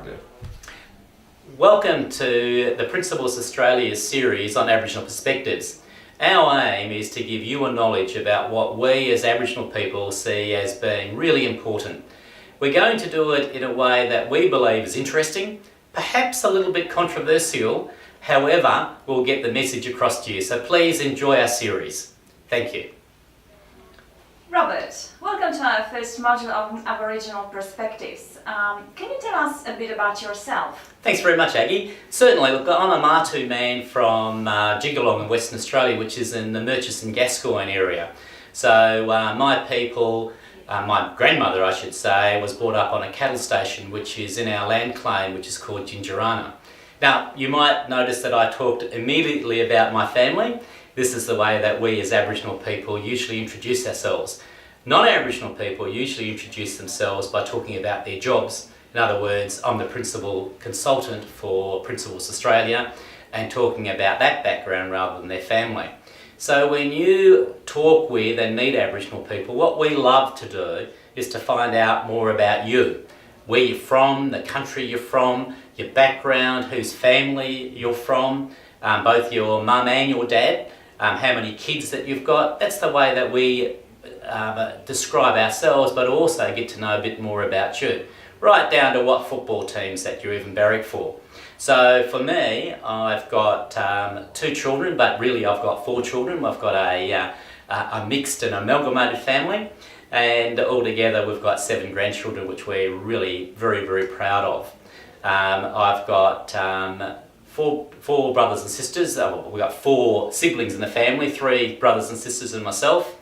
perspective. Welcome to the Principles Australia series on Aboriginal Perspectives. Our aim is to give you a knowledge about what we as Aboriginal people see as being really important. We're going to do it in a way that we believe is interesting, perhaps a little bit controversial, however, we'll get the message across to you. So please enjoy our series. Thank you. Robert, welcome to our first module of Aboriginal Perspectives. Can you tell us a bit about yourself? Thanks very much, Aggie. Certainly, look, I'm a Martu man from Jigalong in Western Australia, which is in the Murchison-Gascoyne area. So my people, my grandmother I should say, was brought up on a cattle station which is in our land claim, which is called Gingerana. Now, you might notice that I talked immediately about my family. This is the way that we as Aboriginal people usually introduce ourselves. Non-Aboriginal people usually introduce themselves by talking about their jobs. In other words, I'm the principal consultant for Principles Australia and talking about that background rather than their family. So when you talk with and meet Aboriginal people, what we love to do is to find out more about you. Where you're from, the country you're from, your background, whose family you're from, both your mum and your dad. How many kids that you've got. That's the way that we describe ourselves, but also get to know a bit more about you, right down to what football teams that you're even barracked for. So for me, I've got 2 children, but really I've got 4 children. I've got a mixed and amalgamated family, and altogether we've got 7 grandchildren, which we're really very, very proud of. I've got four brothers and sisters. We've got 4 siblings in the family, 3 brothers and sisters and myself,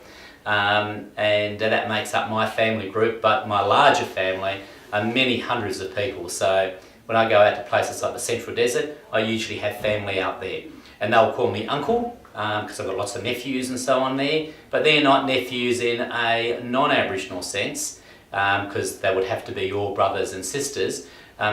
and that makes up my family group. But my larger family are many hundreds of people. So when I go out to places like the Central Desert, I usually have family out there, and they'll call me uncle because I've got lots of nephews and so on there. But they're not nephews in a non-Aboriginal sense, because they would have to be your brothers and sisters.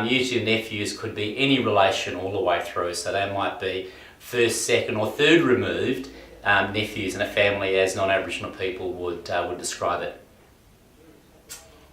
Usually nephews could be any relation all the way through, so they might be first, second or third removed nephews in a family as non-Aboriginal people would describe it.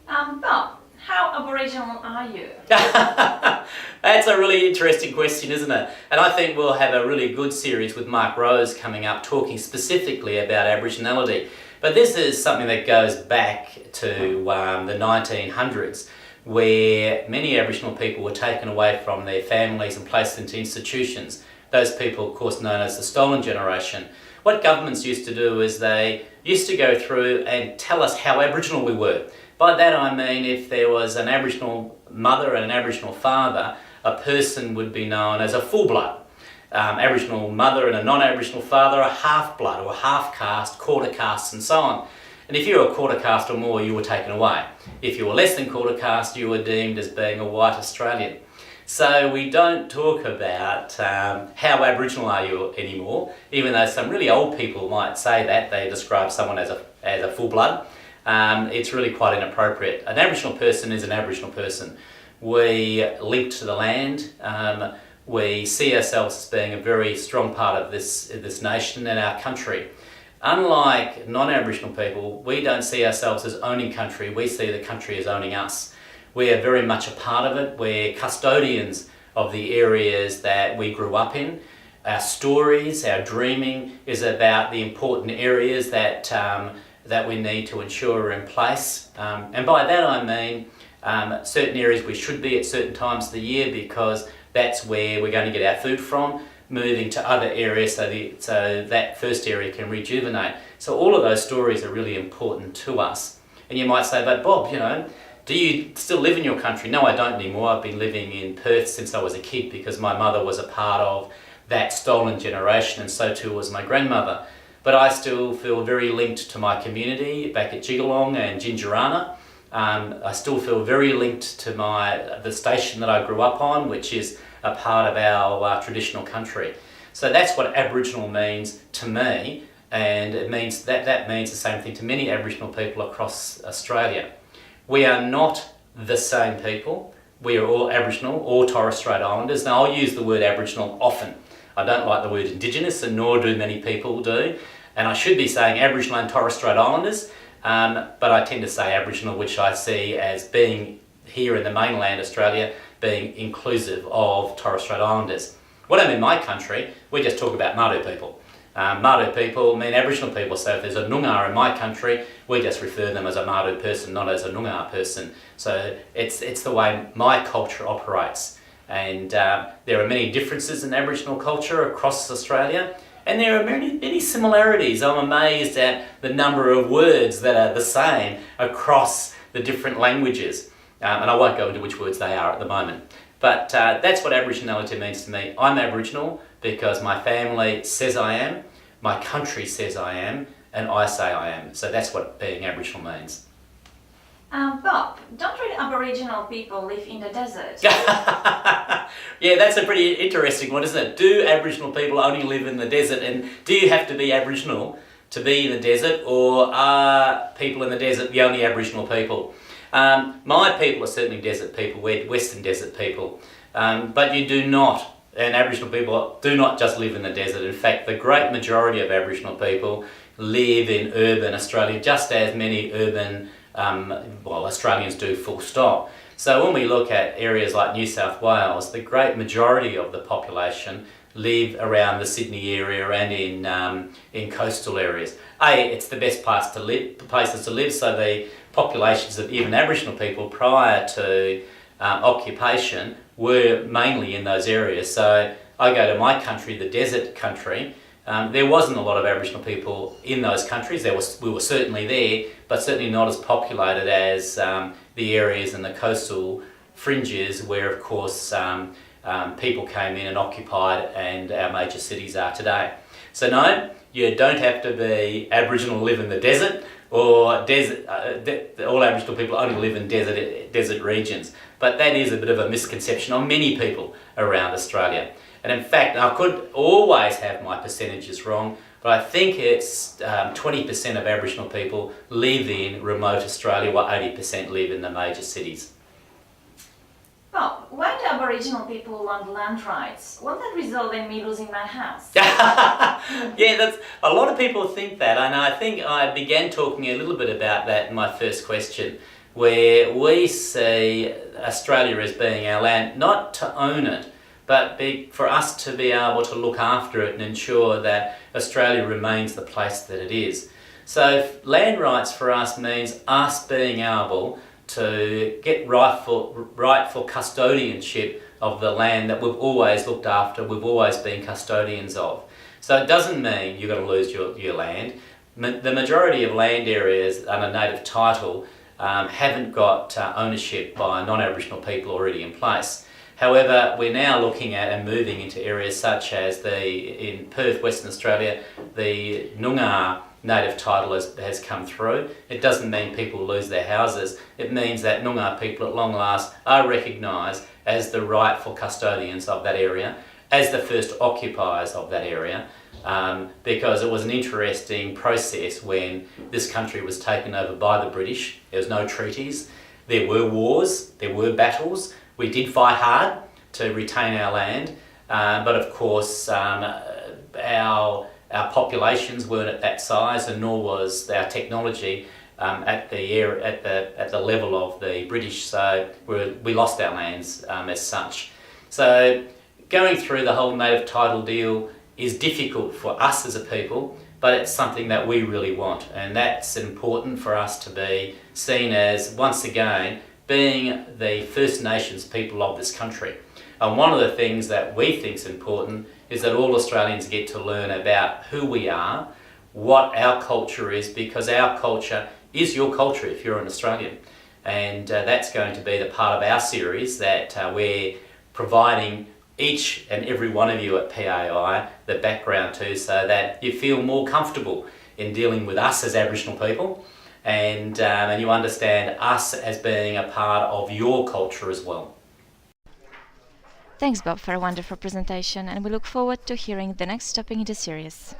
Bob, how Aboriginal are you? That's a really interesting question, isn't it? And I think we'll have a really good series with Mark Rose coming up talking specifically about Aboriginality. But this is something that goes back to the 1900s. Where many Aboriginal people were taken away from their families and placed into institutions. Those people, of course, known as the stolen generation. What governments used to do is they used to go through and tell us how Aboriginal we were. By that I mean if there was an Aboriginal mother and an Aboriginal father, a person would be known as a full-blood. Aboriginal mother and a non-Aboriginal father, a half-blood or half-caste, quarter-caste and so on. And if you were a quarter caste or more, you were taken away. If you were less than quarter caste, you were deemed as being a white Australian. So we don't talk about how Aboriginal are you anymore, even though some really old people might say that. They describe someone as a full blood. It's really quite inappropriate. An Aboriginal person is an Aboriginal person. We link to the land. We see ourselves as being a very strong part of this nation and our country. Unlike non-Aboriginal people, we don't see ourselves as owning country, we see the country as owning us. We are very much a part of it, we're custodians of the areas that we grew up in. Our stories, our dreaming is about the important areas that we need to ensure are in place. And by that I mean certain areas we should be at certain times of the year because that's where we're going to get our food from. Moving to other areas so that first area can rejuvenate. So all of those stories are really important to us. And you might say, but Bob, do you still live in your country? No, I don't anymore. I've been living in Perth since I was a kid because my mother was a part of that stolen generation and so too was my grandmother. But I still feel very linked to my community back at Jigalong and Gingerana. I still feel very linked to the station that I grew up on, which is a part of our traditional country. So that's what Aboriginal means to me, and it means that means the same thing to many Aboriginal people across Australia. We are not the same people. We are all Aboriginal, all Torres Strait Islanders. Now I'll use the word Aboriginal often. I don't like the word Indigenous, and nor do many people do. And I should be saying Aboriginal and Torres Strait Islanders, but I tend to say Aboriginal, which I see as being here in the mainland Australia, being inclusive of Torres Strait Islanders. When I'm in my country, we just talk about Māori people. Māori people mean Aboriginal people, so if there's a Noongar in my country, we just refer them as a Māori person, not as a Noongar person. So it's the way my culture operates. And there are many differences in Aboriginal culture across Australia, and there are many similarities. I'm amazed at the number of words that are the same across the different languages. And I won't go into which words they are at the moment. But that's what Aboriginality means to me. I'm Aboriginal because my family says I am, my country says I am, and I say I am. So that's what being Aboriginal means. Bob, don't really Aboriginal people live in the desert? Yeah, that's a pretty interesting one, isn't it? Do Aboriginal people only live in the desert, and do you have to be Aboriginal to be in the desert, or are people in the desert the only Aboriginal people? My people are certainly desert people, we're Western desert people, but you do not, and Aboriginal people do not just live in the desert. In fact, the great majority of Aboriginal people live in urban Australia, just as many urban Australians do, full stop. So when we look at areas like New South Wales, the great majority of the population live around the Sydney area and in coastal areas. It's the best places to live, so the populations of even Aboriginal people prior to occupation were mainly in those areas. So I go to my country, the desert country. There wasn't a lot of Aboriginal people in those countries. We were certainly there, but certainly not as populated as the areas in the coastal fringes where, of course, people came in and occupied, and our major cities are today. So no, you don't have to be Aboriginal to live in the desert, or all Aboriginal people only live in desert regions. But that is a bit of a misconception on many people around Australia. And in fact, I could always have my percentages wrong, but I think it's 20% of Aboriginal people live in remote Australia, while 80% live in the major cities. Well, why do Aboriginal people want land rights? Won't that result in me losing my house? Yeah, a lot of people think that, and I think I began talking a little bit about that in my first question, where we see Australia as being our land, not to own it, but for us to be able to look after it and ensure that Australia remains the place that it is. So land rights for us means us being able to get rightful custodianship of the land that we've always looked after, we've always been custodians of. So it doesn't mean you're going to lose your land. The majority of land areas under native title haven't got ownership by non-Aboriginal people already in place. However, we're now looking at and moving into areas such as in Perth, Western Australia, the Noongar native title has come through. It doesn't mean people lose their houses. It means that Noongar people at long last are recognised as the rightful custodians of that area, as the first occupiers of that area, because it was an interesting process when this country was taken over by the British. There was no treaties, there were wars, there were battles. We did fight hard to retain our land, but of course our populations weren't at that size, and nor was our technology at the level of the British. So we lost our lands as such. So going through the whole native title deal is difficult for us as a people, but it's something that we really want, and that's important for us to be seen as, once again, being the First Nations people of this country. And one of the things that we think is important is that all Australians get to learn about who we are, what our culture is, because our culture is your culture if you're an Australian. And that's going to be the part of our series that we're providing each and every one of you at PAI the background to, so that you feel more comfortable in dealing with us as Aboriginal people, and you understand us as being a part of your culture as well. Thanks, Bob, for a wonderful presentation, and we look forward to hearing the next topic in the series.